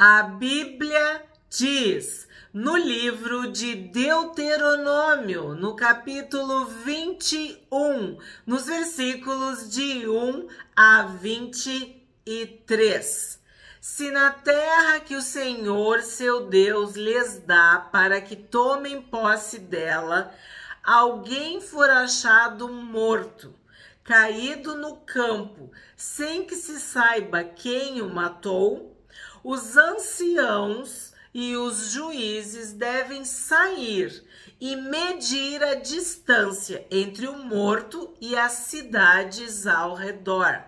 A Bíblia diz no livro de Deuteronômio, no capítulo 21, nos versículos de 1 a 23. Se na terra que o Senhor, seu Deus, lhes dá para que tomem posse dela, alguém for achado morto, caído no campo, sem que se saiba quem o matou, os anciãos e os juízes devem sair e medir a distância entre o morto e as cidades ao redor.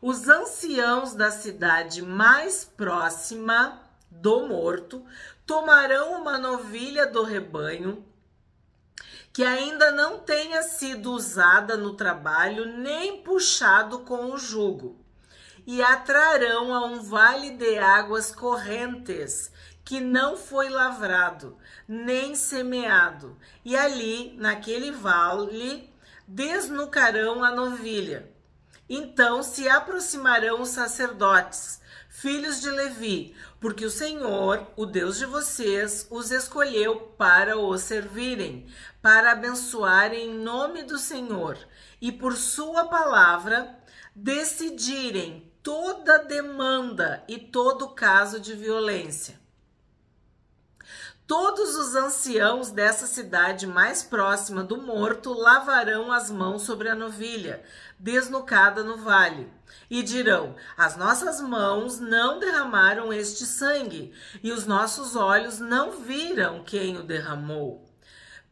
Os anciãos da cidade mais próxima do morto tomarão uma novilha do rebanho que ainda não tenha sido usada no trabalho nem puxado com o jugo, e a trarão a um vale de águas correntes, que não foi lavrado, nem semeado, e ali, naquele vale, desnucarão a novilha. Então se aproximarão os sacerdotes, filhos de Levi, porque o Senhor, o Deus de vocês, os escolheu para o servirem, para abençoarem em nome do Senhor, e por sua palavra decidirem toda demanda e todo caso de violência. Todos os anciãos dessa cidade mais próxima do morto lavarão as mãos sobre a novilha, desnucada no vale, e dirão: as nossas mãos não derramaram este sangue, e os nossos olhos não viram quem o derramou.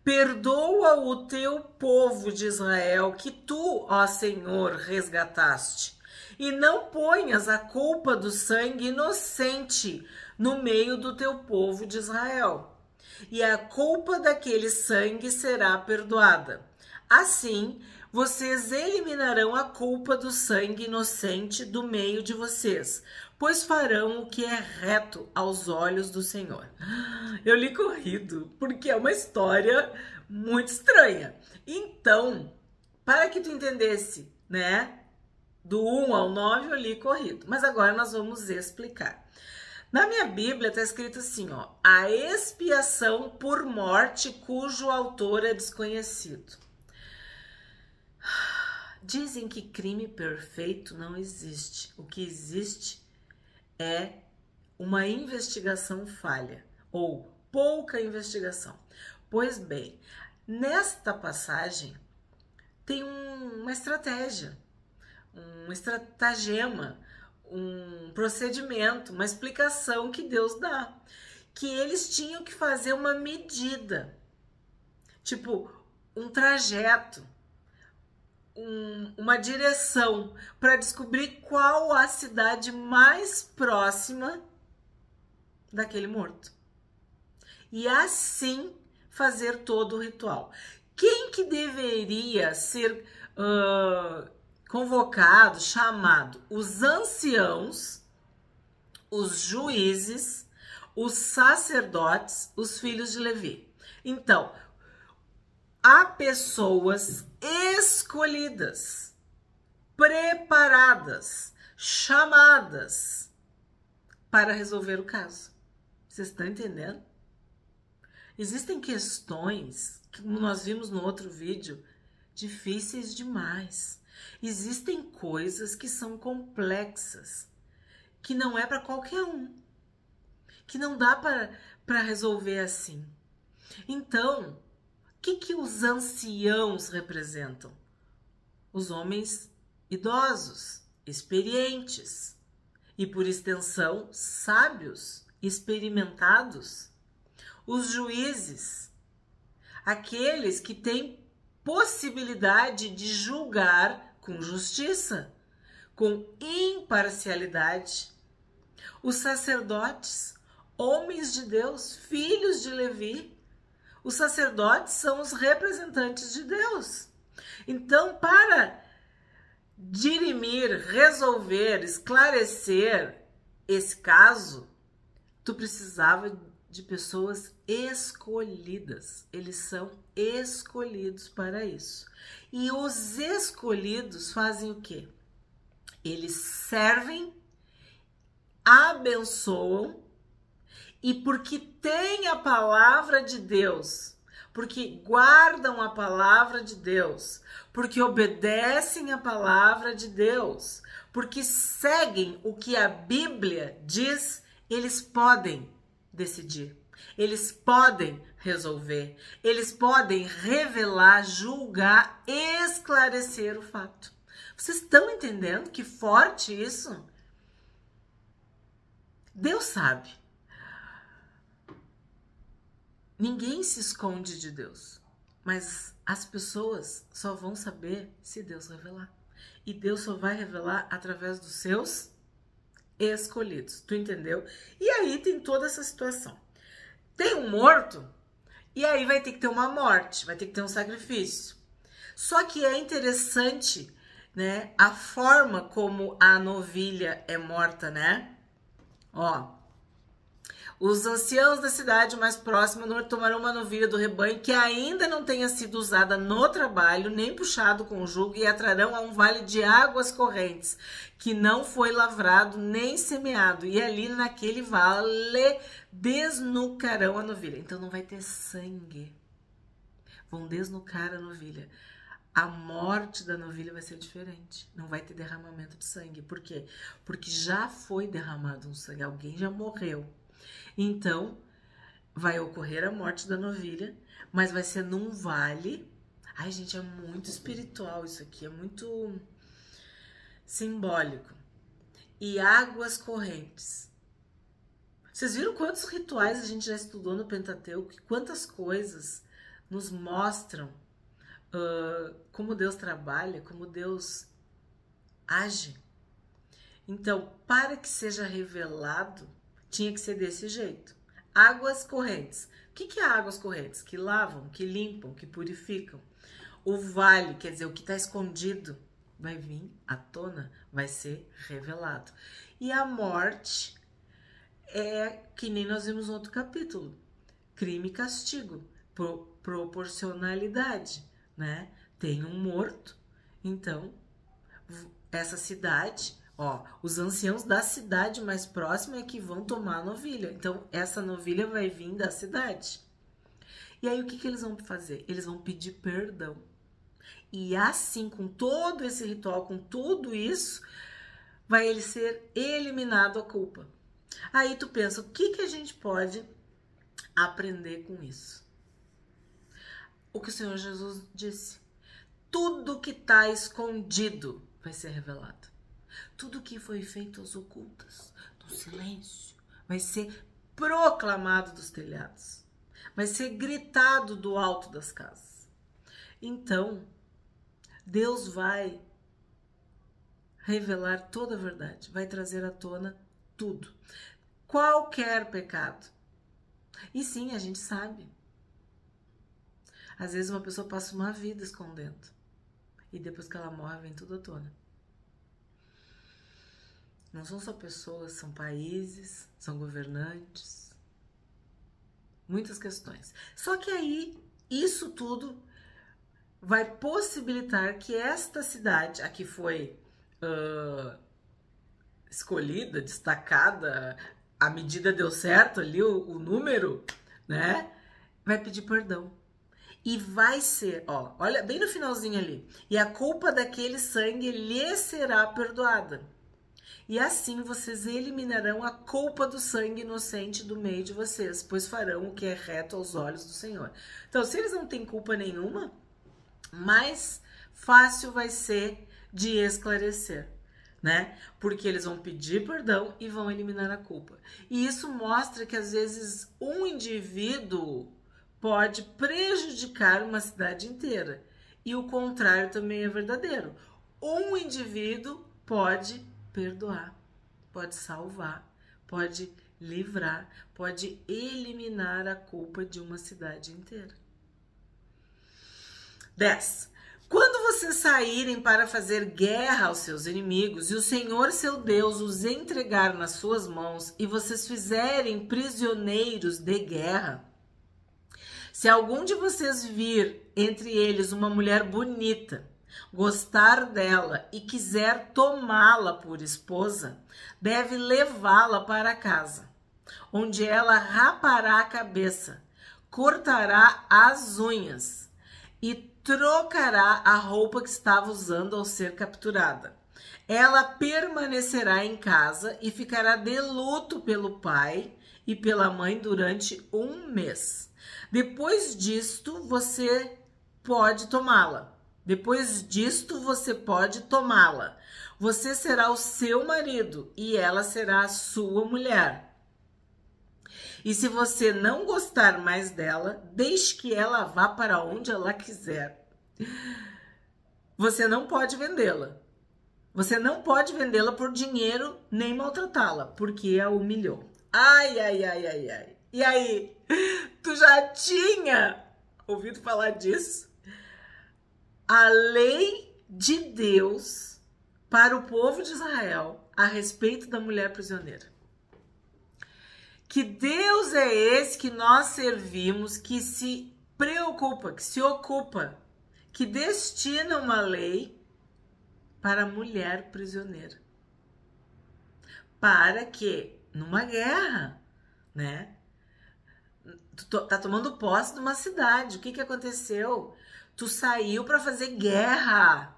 Perdoa o teu povo de Israel, que tu, ó Senhor, resgataste, e não ponhas a culpa do sangue inocente no meio do teu povo de Israel, e a culpa daquele sangue será perdoada. Assim, vocês eliminarão a culpa do sangue inocente do meio de vocês, pois farão o que é reto aos olhos do Senhor. Eu li corrido, porque é uma história muito estranha. Então, para que tu entendesse, né? Do 1 ao 9 eu li corrido, mas agora nós vamos explicar. Na minha Bíblia está escrito assim, ó: a expiação por morte cujo autor é desconhecido. Dizem que crime perfeito não existe. O que existe é uma investigação falha ou pouca investigação. Pois bem, nesta passagem tem uma estratégia, um estratagema, um procedimento, uma explicação que Deus dá, que eles tinham que fazer uma medida, tipo um trajeto, uma direção para descobrir qual a cidade mais próxima daquele morto. E assim fazer todo o ritual. Quem que deveria ser convocado, chamado? Os anciãos, os juízes, os sacerdotes, os filhos de Levi. Então, há pessoas escolhidas, preparadas, chamadas para resolver o caso. Vocês estão entendendo? Existem questões, como nós vimos no outro vídeo, difíceis demais. Existem coisas que são complexas, que não é para qualquer um, que não dá para resolver assim. Então, o que os anciãos representam? Os homens idosos, experientes e, por extensão, sábios, experimentados. Os juízes, aqueles que têm possibilidade de julgar com justiça, com imparcialidade. Os sacerdotes, homens de Deus, filhos de Levi. Os sacerdotes são os representantes de Deus. Então, para dirimir, resolver, esclarecer esse caso, tu precisava de pessoas escolhidas. Eles são escolhidos para isso. E os escolhidos fazem o quê? Eles servem abençoam e porque têm a palavra de Deus, porque guardam a palavra de Deus, porque obedecem a palavra de Deus, porque seguem o que a Bíblia diz, eles podem decidir, eles podem resolver, eles podem revelar, julgar, esclarecer o fato. Vocês estão entendendo que forte isso? Deus sabe. Ninguém se esconde de Deus, mas as pessoas só vão saber se Deus revelar. E Deus só vai revelar através dos seus escolhidos. Tu entendeu? E aí tem toda essa situação. Tem um morto, e aí vai ter que ter uma morte, vai ter que ter um sacrifício. Só que é interessante, né, a forma como a novilha é morta, né? Ó, os anciãos da cidade mais próxima tomarão uma novilha do rebanho que ainda não tenha sido usada no trabalho, nem puxado com o jugo, e a trarão a um vale de águas correntes, que não foi lavrado nem semeado, e ali naquele vale desnucarão a novilha. Então não vai ter sangue. Vão desnucar a novilha. A morte da novilha vai ser diferente. Não vai ter derramamento de sangue. Por quê? Porque já foi derramado um sangue. Alguém já morreu. Então, vai ocorrer a morte da novilha, mas vai ser num vale. Ai, gente, é muito espiritual isso aqui. É muito simbólico. E águas correntes. Vocês viram quantos rituais a gente já estudou no Pentateuco? Quantas coisas nos mostram como Deus trabalha, como Deus age. Então, para que seja revelado, tinha que ser desse jeito. Águas correntes. O que é águas correntes? Que lavam, que limpam, que purificam. O vale, quer dizer, o que está escondido, vai vir à tona, vai ser revelado. E a morte é que nem nós vimos no outro capítulo. Crime e castigo, proporcionalidade, né? Tem um morto, então essa cidade, ó, os anciãos da cidade mais próxima é que vão tomar a novilha. Então essa novilha vai vir da cidade. E aí o que eles vão fazer? Eles vão pedir perdão. E assim, com todo esse ritual, com tudo isso, vai ele ser eliminado a culpa. Aí tu pensa, o que a gente pode aprender com isso? O que o Senhor Jesus disse. Tudo que está escondido vai ser revelado. Tudo que foi feito às ocultas, no silêncio, vai ser proclamado dos telhados. Vai ser gritado do alto das casas. Então, Deus vai revelar toda a verdade, vai trazer à tona tudo. Qualquer pecado. E sim, a gente sabe. Às vezes uma pessoa passa uma vida escondendo. E depois que ela morre, vem tudo à tona. Não são só pessoas, são países, são governantes. Muitas questões. Só que aí, isso tudo vai possibilitar que esta cidade, a que foi escolhida, destacada, a medida deu certo ali, o número, né? Vai pedir perdão. E vai ser, ó, olha bem no finalzinho ali. E a culpa daquele sangue lhe será perdoada. E assim vocês eliminarão a culpa do sangue inocente do meio de vocês, pois farão o que é reto aos olhos do Senhor. Então, se eles não têm culpa nenhuma, mais fácil vai ser de esclarecer, né? Porque eles vão pedir perdão e vão eliminar a culpa. E isso mostra que às vezes um indivíduo pode prejudicar uma cidade inteira. E o contrário também é verdadeiro. Um indivíduo pode perdoar, pode salvar, pode livrar, pode eliminar a culpa de uma cidade inteira. 10. Quando vocês saírem para fazer guerra aos seus inimigos e o Senhor seu Deus os entregar nas suas mãos e vocês fizerem prisioneiros de guerra, se algum de vocês vir entre eles uma mulher bonita, gostar dela e quiser tomá-la por esposa, deve levá-la para casa, onde ela rapará a cabeça, cortará as unhas e trocará a roupa que estava usando ao ser capturada. Ela permanecerá em casa e ficará de luto pelo pai e pela mãe durante 1 mês. Depois disto, você pode tomá-la. Você será o seu marido e ela será a sua mulher. E se você não gostar mais dela, deixe que ela vá para onde ela quiser. Você não pode vendê-la. Você não pode vendê-la por dinheiro nem maltratá-la, porque a humilhou. Ai, ai, ai, ai, ai. E aí, tu já tinha ouvido falar disso? A lei de Deus para o povo de Israel a respeito da mulher prisioneira. Que Deus é esse que nós servimos, que se preocupa, que se ocupa, que destina uma lei para a mulher prisioneira? Para que, numa guerra, né? Tu tá tomando posse de uma cidade. O que aconteceu? Tu saiu para fazer guerra.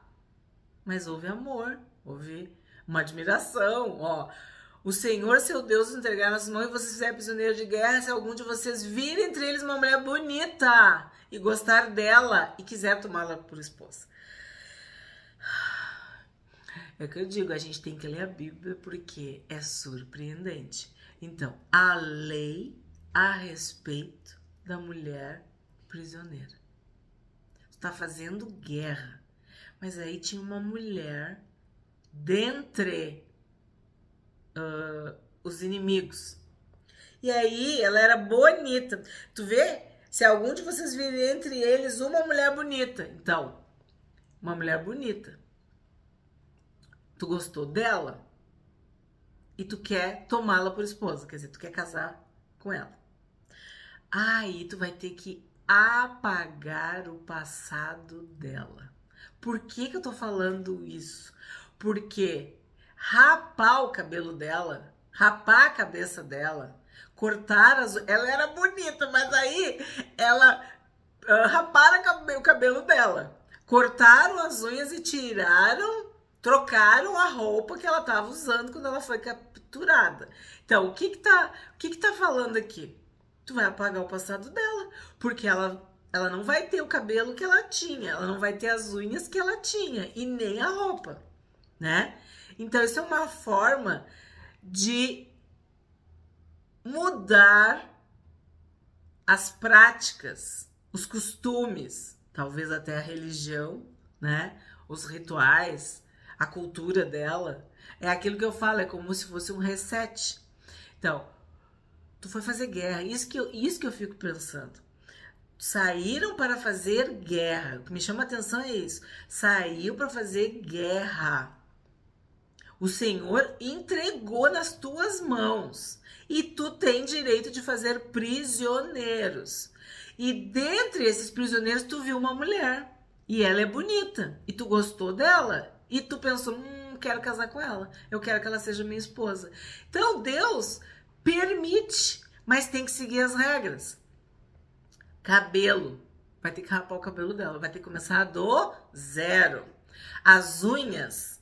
Mas houve amor, houve uma admiração, ó. O Senhor, seu Deus, entregar nas mãos e vocês fizerem prisioneiro de guerra, se algum de vocês vir entre eles uma mulher bonita e gostar dela e quiser tomá-la por esposa. É o que eu digo, a gente tem que ler a Bíblia porque é surpreendente. Então, a lei a respeito da mulher prisioneira. Está fazendo guerra, mas aí tinha uma mulher dentre os inimigos. E aí ela era bonita. Tu vê? Se algum de vocês vir entre eles uma mulher bonita. Então, uma mulher bonita. Tu gostou dela? E tu quer tomá-la por esposa. Quer dizer, tu quer casar com ela. Aí tu vai ter que apagar o passado dela. Por que eu tô falando isso? Porque rapar o cabelo dela, rapar a cabeça dela, cortar as... Ela era bonita, mas aí ela raparam o cabelo dela, cortaram as unhas e trocaram a roupa que ela estava usando quando ela foi capturada. Então, o que tá falando aqui? Tu vai apagar o passado dela, porque ela não vai ter o cabelo que ela tinha, ela não vai ter as unhas que ela tinha e nem a roupa, né? Então, isso é uma forma de mudar as práticas, os costumes, talvez até a religião, né? Os rituais, a cultura dela. É aquilo que eu falo, é como se fosse um reset. Então, tu foi fazer guerra, isso que eu fico pensando. Saíram para fazer guerra. O que me chama a atenção é isso. Saiu para fazer guerra. O Senhor entregou nas tuas mãos. E tu tem direito de fazer prisioneiros. E dentre esses prisioneiros, tu viu uma mulher. E ela é bonita. E tu gostou dela. E tu pensou, quero casar com ela. Eu quero que ela seja minha esposa. Então, Deus permite, mas tem que seguir as regras. Cabelo. Vai ter que rapar o cabelo dela. Vai ter que começar do zero. As unhas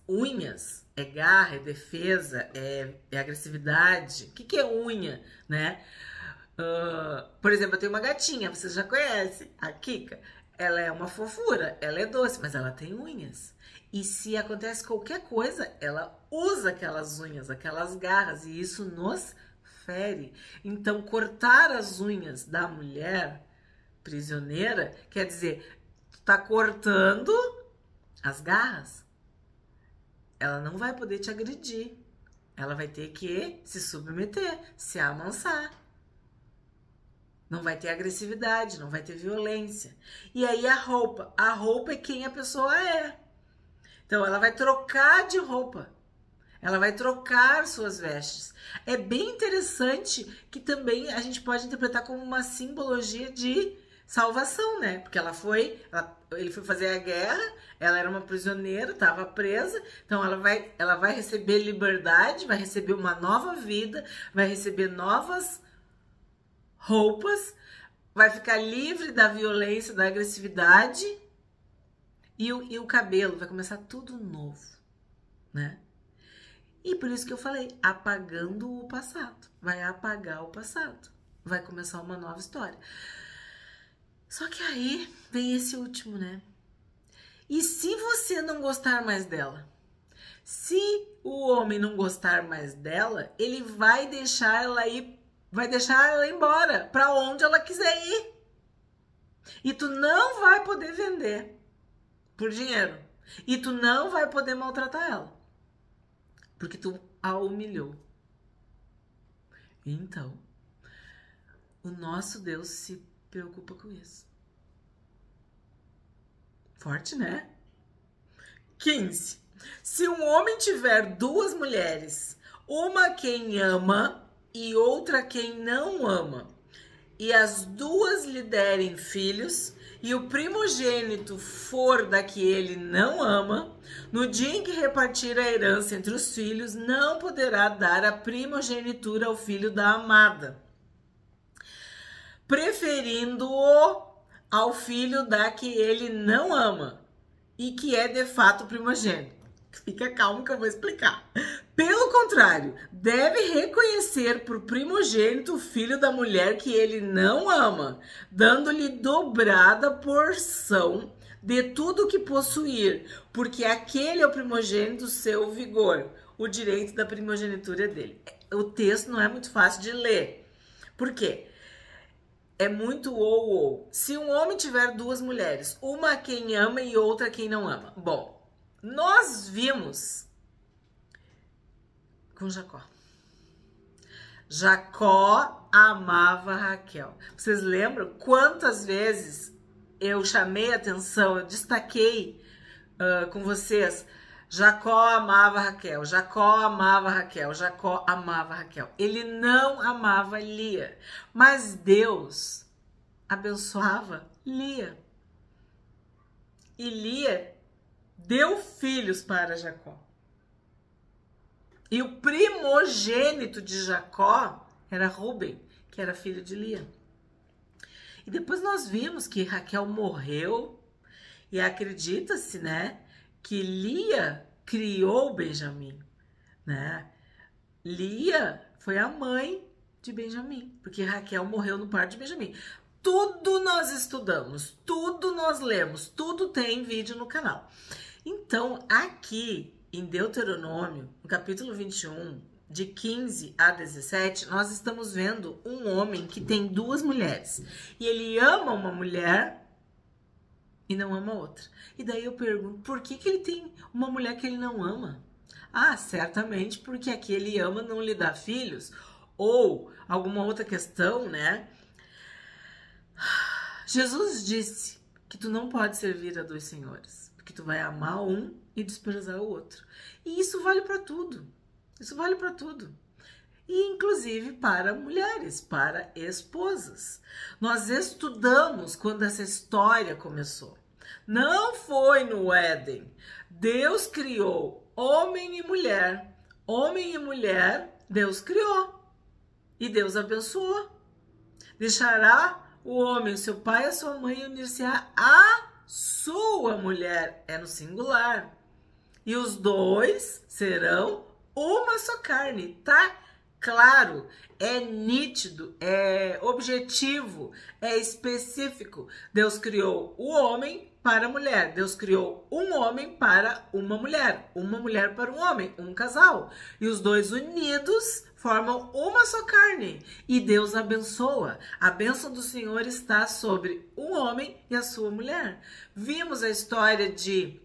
é garra, é defesa, é agressividade. O que é unha, né? Por exemplo, eu tenho uma gatinha, vocês já conhecem, a Kika. Ela é uma fofura, ela é doce, mas ela tem unhas. E se acontece qualquer coisa, ela usa aquelas unhas, aquelas garras, e isso nos fere. Então, cortar as unhas da mulher prisioneira quer dizer, tu tá cortando as garras. Ela não vai poder te agredir. Ela vai ter que se submeter, se amansar. Não vai ter agressividade, não vai ter violência. E aí a roupa é quem a pessoa é. Então ela vai trocar de roupa. Ela vai trocar suas vestes. É bem interessante que também a gente pode interpretar como uma simbologia de salvação, né? Porque ele foi fazer a guerra, ela era uma prisioneira, estava presa, então ela vai receber liberdade, vai receber uma nova vida, vai receber novas roupas, vai ficar livre da violência, da agressividade e o cabelo, vai começar tudo novo, né? E por isso que eu falei, apagando o passado, vai apagar o passado, vai começar uma nova história. Só que aí vem esse último, né? E se você não gostar mais dela? Se o homem não gostar mais dela, ele vai deixar ela ir, vai deixar ela embora para onde ela quiser ir. E tu não vai poder vender por dinheiro. E tu não vai poder maltratar ela. Porque tu a humilhou. Então, o nosso Deus se preocupa com isso. Forte, né? 15. Se um homem tiver duas mulheres, uma quem ama e outra quem não ama, e as duas lhe derem filhos, e o primogênito for da que ele não ama, no dia em que repartir a herança entre os filhos, não poderá dar a primogenitura ao filho da amada, preferindo-o ao filho da que ele não ama e que é de fato primogênito. Fica calmo que eu vou explicar. Pelo contrário, deve reconhecer por primogênito o filho da mulher que ele não ama, dando-lhe dobrada porção de tudo que possuir, porque aquele é o primogênito, seu vigor, o direito da primogenitura dele. O texto não é muito fácil de ler. Por quê? É muito ou. Se um homem tiver duas mulheres, uma a quem ama e outra a quem não ama. Bom, nós vimos com Jacó. Jacó amava Raquel. Vocês lembram quantas vezes eu chamei a atenção, eu destaquei com vocês? Jacó amava Raquel, Jacó amava Raquel, Jacó amava Raquel. Ele não amava Lia, mas Deus abençoava Lia. E Lia deu filhos para Jacó. E o primogênito de Jacó era Rúben, que era filho de Lia. E depois nós vimos que Raquel morreu e acredita-se, né, que Lia criou Benjamim, né? Lia foi a mãe de Benjamim, porque Raquel morreu no parto de Benjamim. Tudo nós estudamos, tudo nós lemos, tudo tem vídeo no canal. Então, aqui em Deuteronômio, no capítulo 21, de 15 a 17, nós estamos vendo um homem que tem duas mulheres. E ele ama uma mulher e não ama outra. E daí eu pergunto, por que ele tem uma mulher que ele não ama? Ah, certamente porque a que ele ama não lhe dá filhos. Ou alguma outra questão, né? Jesus disse que tu não pode servir a dois senhores, porque tu vai amar um e desprezar o outro. E isso vale para tudo. Isso vale para tudo. E inclusive para mulheres, para esposas. Nós estudamos quando essa história começou. Não foi no Éden. Deus criou homem e mulher. Homem e mulher, Deus criou. E Deus abençoou. Deixará o homem, seu pai e a sua mãe, unir-se a sua mulher. É no singular. E os dois serão uma só carne, tá? Claro, é nítido, é objetivo, é específico. Deus criou o homem para a mulher. Deus criou um homem para uma mulher para um homem, um casal. E os dois unidos formam uma só carne. E Deus abençoa. A bênção do Senhor está sobre um homem e a sua mulher. Vimos a história de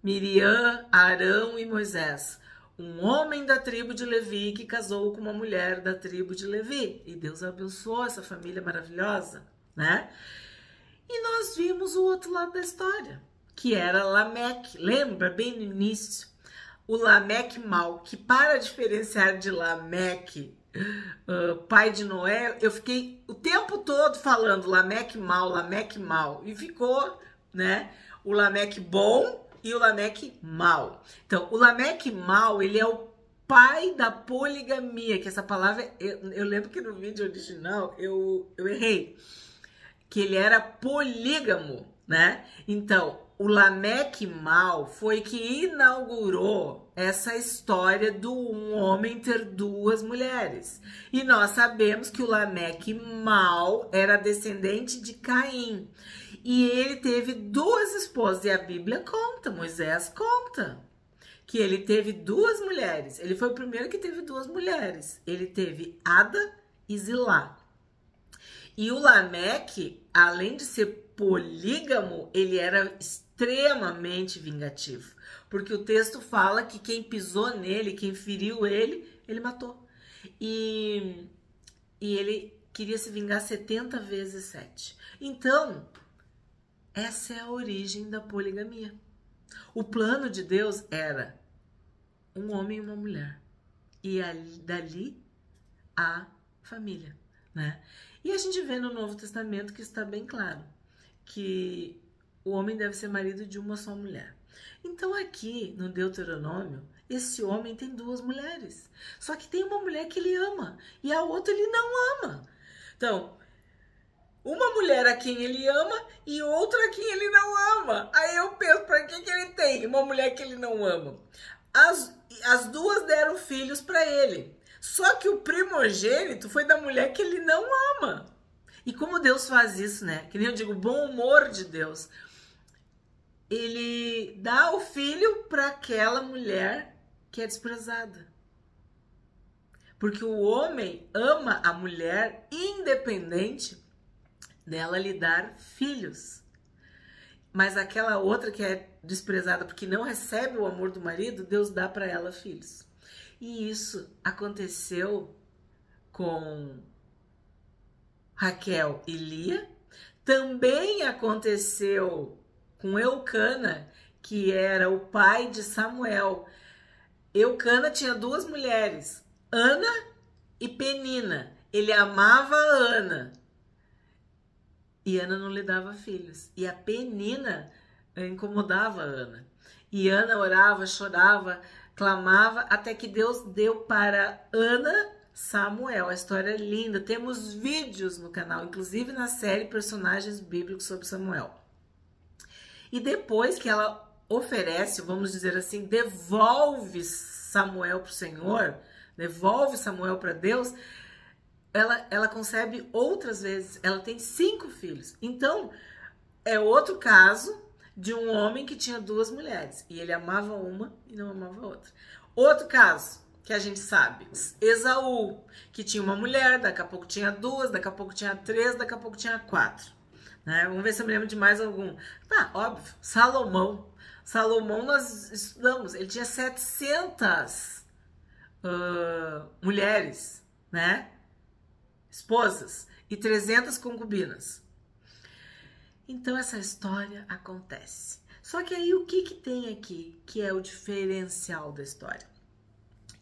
Miriam, Arão e Moisés. Um homem da tribo de Levi que casou com uma mulher da tribo de Levi. E Deus abençoou essa família maravilhosa, né? E nós vimos o outro lado da história, que era Lameque. Lembra bem no início? o Lameque mau, que para diferenciar de Lameque, pai de Noé, eu fiquei o tempo todo falando Lameque mau, e ficou, né, o Lameque bom e o Lameque mau. Então, o Lameque mau, ele é o pai da poligamia, que essa palavra, eu lembro que no vídeo original eu errei, que ele era polígamo, né? Então, o Lameque mau foi que inaugurou essa história do um homem ter duas mulheres. E nós sabemos que o Lameque mau era descendente de Caim. E ele teve duas esposas, e a Bíblia conta, Moisés conta, que ele teve duas mulheres. Ele foi o primeiro que teve duas mulheres. Ele teve Ada e Zilá. E o Lameque, além de ser polígamo, ele era extremamente vingativo. Porque o texto fala que quem pisou nele, quem feriu ele, ele matou. E ele queria se vingar 70 vezes 7. Então, essa é a origem da poligamia. O plano de Deus era um homem e uma mulher. E dali a família, né? E a gente vê no Novo Testamento que está bem claro que o homem deve ser marido de uma só mulher. Então aqui no Deuteronômio, esse homem tem duas mulheres. Só que tem uma mulher que ele ama e a outra ele não ama. Então, uma mulher a quem ele ama e outra a quem ele não ama. Aí eu penso, para que ele tem uma mulher que ele não ama? As duas deram filhos para ele. Só que o primogênito foi da mulher que ele não ama. E como Deus faz isso, né? Que nem eu digo, o bom humor de Deus. Ele dá o filho para aquela mulher que é desprezada. Porque o homem ama a mulher independente dela lhe dar filhos. Mas aquela outra que é desprezada porque não recebe o amor do marido, Deus dá para ela filhos. E isso aconteceu com Raquel e Lia. Também aconteceu com Eucana, que era o pai de Samuel. Eucana tinha duas mulheres, Ana e Penina. Ele amava a Ana. E Ana não lhe dava filhos. E a Penina incomodava a Ana. E Ana orava, chorava, clamava, até que Deus deu para Ana Samuel. A história é linda. Temos vídeos no canal, inclusive na série Personagens Bíblicos sobre Samuel. E depois que ela oferece, vamos dizer assim, devolve Samuel para o Senhor, devolve Samuel para Deus, ela concebe outras vezes. Ela tem 5 filhos. Então, é outro caso de um homem que tinha duas mulheres. E ele amava uma e não amava a outra. Outro caso que a gente sabe. Esaú, que tinha uma mulher, daqui a pouco tinha duas, daqui a pouco tinha 3, daqui a pouco tinha 4. Né? Vamos ver se eu me lembro de mais algum. Tá, óbvio. Salomão. Salomão nós estudamos. Ele tinha 700 mulheres, né? Esposas. E 300 concubinas. Então essa história acontece. Só que aí o que tem aqui que é o diferencial da história?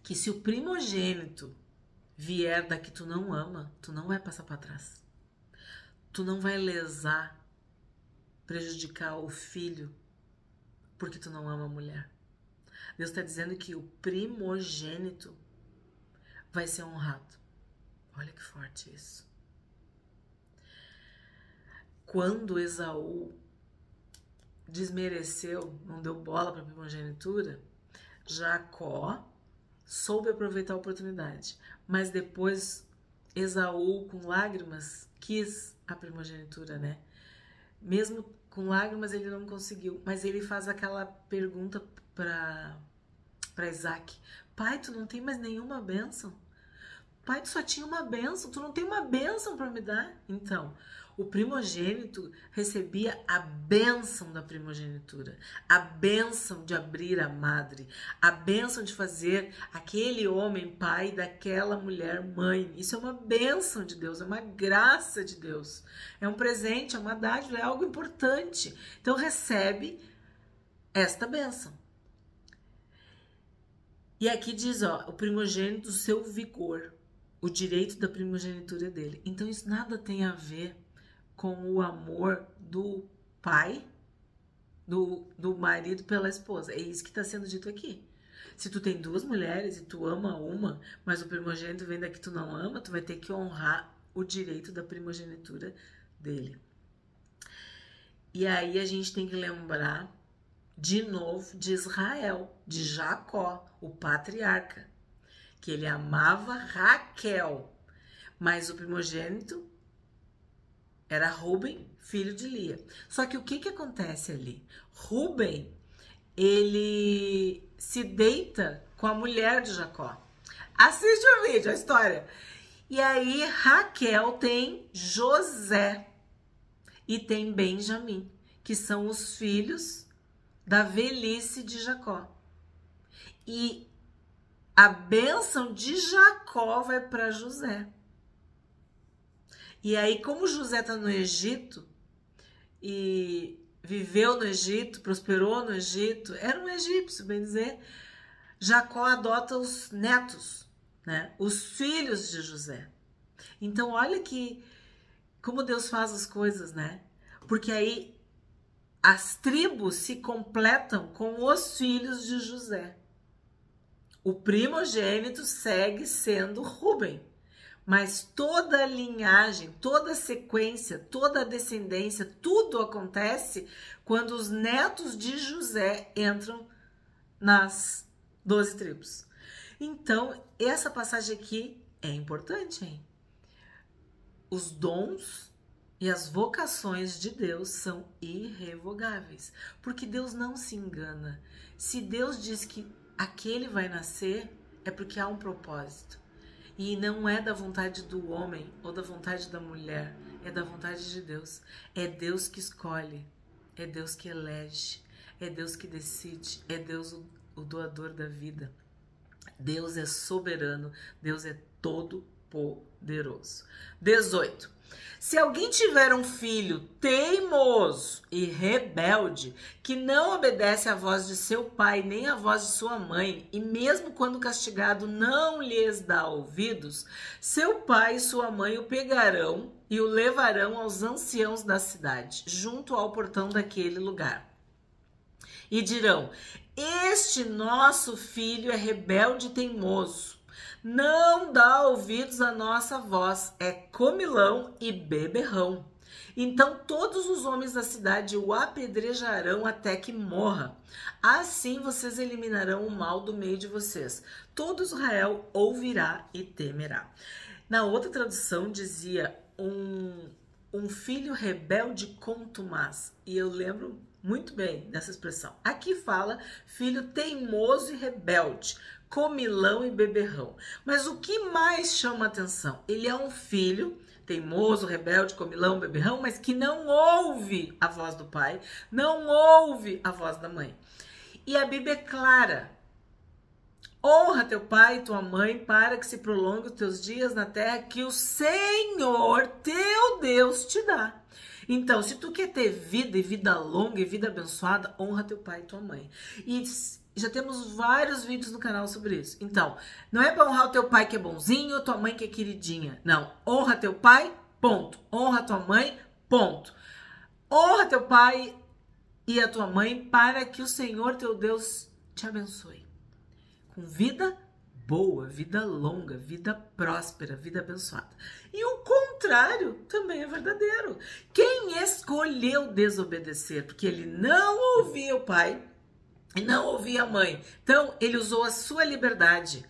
Que se o primogênito vier da que tu não ama, tu não vai passar para trás. Tu não vai lesar, prejudicar o filho porque tu não ama a mulher. Deus está dizendo que o primogênito vai ser honrado. Olha que forte isso. Quando Esaú desmereceu, não deu bola para a primogenitura, Jacó soube aproveitar a oportunidade. Mas depois Esaú, com lágrimas, quis a primogenitura, né? Mesmo com lágrimas ele não conseguiu. Mas ele faz aquela pergunta para Isaac: pai, tu não tem mais nenhuma bênção? Pai, tu só tinha uma bênção, tu não tem uma bênção para me dar? Então, o primogênito recebia a bênção da primogenitura, a bênção de abrir a madre, a bênção de fazer aquele homem pai daquela mulher mãe. Isso é uma bênção de Deus, é uma graça de Deus, é um presente, é uma dádiva, é algo importante. Então recebe esta bênção. E aqui diz, ó, o primogênito do seu vigor, o direito da primogenitura dele. Então isso nada tem a ver com o amor do pai, do marido pela esposa. É isso que está sendo dito aqui. Se tu tem duas mulheres e tu ama uma, mas o primogênito vem da que tu não ama, tu vai ter que honrar o direito da primogenitura dele. E aí a gente tem que lembrar de novo de Israel, de Jacó, o patriarca, que ele amava Raquel, mas o primogênito era Rúben, filho de Lia. Só que o que acontece ali? Rúben, ele se deita com a mulher de Jacó. Assiste o vídeo, a história. E aí Raquel tem José e tem Benjamim, que são os filhos da velhice de Jacó. E a bênção de Jacó vai para José. E aí, como José está no Egito e viveu no Egito, prosperou no Egito, era um egípcio, bem dizer, Jacó adota os netos, né? Os filhos de José. Então, olha que como Deus faz as coisas, né? Porque aí as tribos se completam com os filhos de José. O primogênito segue sendo Rúben, mas toda a linhagem, toda a sequência, toda a descendência, tudo acontece quando os netos de José entram nas 12 tribos. Então, essa passagem aqui é importante, hein? Os dons e as vocações de Deus são irrevogáveis, porque Deus não se engana. Se Deus diz que aquele vai nascer, é porque há um propósito. E não é da vontade do homem ou da vontade da mulher, é da vontade de Deus. É Deus que escolhe, é Deus que elege, é Deus que decide, é Deus o doador da vida. Deus é soberano, Deus é todo poderoso. 18. Se alguém tiver um filho teimoso e rebelde, que não obedece à voz de seu pai nem à voz de sua mãe, e mesmo quando castigado não lhes dá ouvidos, seu pai e sua mãe o pegarão e o levarão aos anciãos da cidade, junto ao portão daquele lugar. E dirão: este nosso filho é rebelde e teimoso. Não dá ouvidos à nossa voz, é comilão e beberrão. Então todos os homens da cidade o apedrejarão até que morra. Assim vocês eliminarão o mal do meio de vocês. Todo Israel ouvirá e temerá. Na outra tradução dizia um filho rebelde contumaz. E eu lembro muito bem dessa expressão. Aqui fala filho teimoso e rebelde, comilão e beberrão. Mas o que mais chama atenção? Ele é um filho teimoso, rebelde, comilão, beberrão, mas que não ouve a voz do pai, não ouve a voz da mãe. E a Bíblia é clara. Honra teu pai e tua mãe para que se prolongue os teus dias na terra que o Senhor, teu Deus, te dá. Então, se tu quer ter vida e vida longa e vida abençoada, honra teu pai e tua mãe. E já temos vários vídeos no canal sobre isso. Então, não é para honrar o teu pai que é bonzinho ou tua mãe que é queridinha. Não, honra teu pai, ponto. Honra tua mãe, ponto. Honra teu pai e a tua mãe para que o Senhor, teu Deus, te abençoe. Com vida boa, vida longa, vida próspera, vida abençoada. E o contrário também é verdadeiro. Quem escolheu desobedecer porque ele não ouvia o pai e não ouvia a mãe, então ele usou a sua liberdade,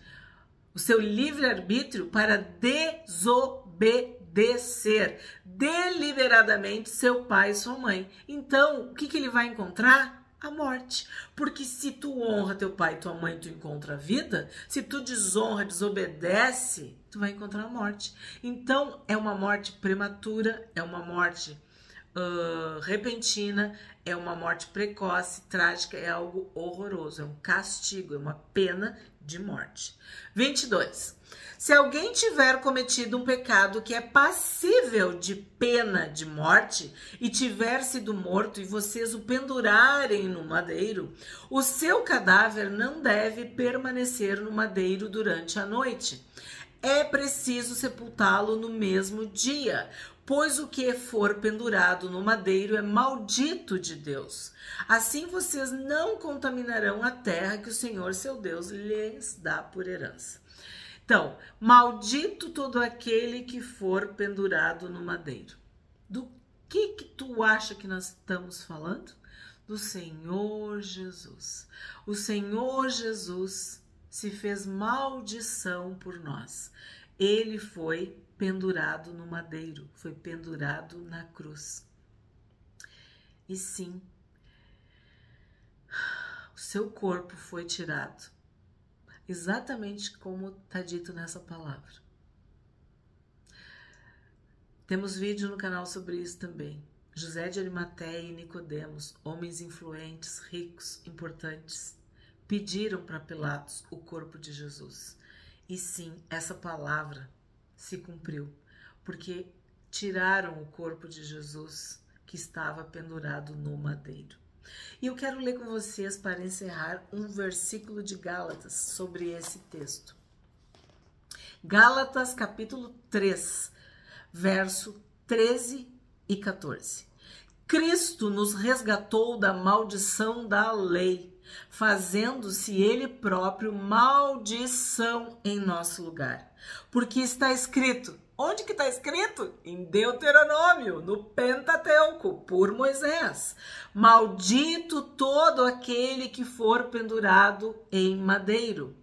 o seu livre-arbítrio para desobedecer deliberadamente seu pai e sua mãe. Então, o que ele vai encontrar? A morte. Porque se tu honra teu pai e tua mãe, tu encontra a vida. Se tu desonra, desobedece, tu vai encontrar a morte. Então, é uma morte prematura, é uma morte repentina, é uma morte precoce, trágica, é algo horroroso, é um castigo, é uma pena de morte. 22. Se alguém tiver cometido um pecado que é passível de pena de morte e tiver sido morto e vocês o pendurarem no madeiro, o seu cadáver não deve permanecer no madeiro durante a noite. É preciso sepultá-lo no mesmo dia, pois o que for pendurado no madeiro é maldito de Deus. Assim vocês não contaminarão a terra que o Senhor, seu Deus, lhes dá por herança. Então, maldito todo aquele que for pendurado no madeiro. Do que tu acha que nós estamos falando? Do Senhor Jesus. O Senhor Jesus se fez maldição por nós. Ele foi pendurado no madeiro, foi pendurado na cruz. E sim, o seu corpo foi tirado, exatamente como está dito nessa palavra. Temos vídeo no canal sobre isso também. José de Arimateia e Nicodemos, homens influentes, ricos, importantes, pediram para Pilatos o corpo de Jesus. E sim, essa palavra se cumpriu, porque tiraram o corpo de Jesus que estava pendurado no madeiro. E eu quero ler com vocês, para encerrar, um versículo de Gálatas sobre esse texto. Gálatas capítulo 3, verso 13 e 14. Cristo nos resgatou da maldição da lei, fazendo-se ele próprio maldição em nosso lugar. Porque está escrito, onde que está escrito? Em Deuteronômio, no Pentateuco, por Moisés. Maldito todo aquele que for pendurado em madeiro,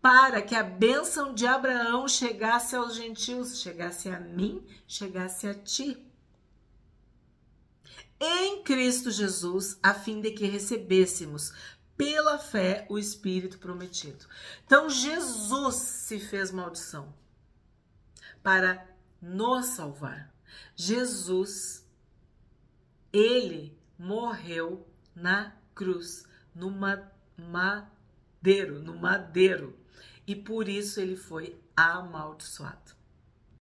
para que a bênção de Abraão chegasse aos gentios, chegasse a mim, chegasse a ti. Em Cristo Jesus, a fim de que recebêssemos pela fé o Espírito prometido. Então, Jesus se fez maldição para nos salvar. Jesus, ele morreu na cruz, no madeiro, e por isso ele foi amaldiçoado.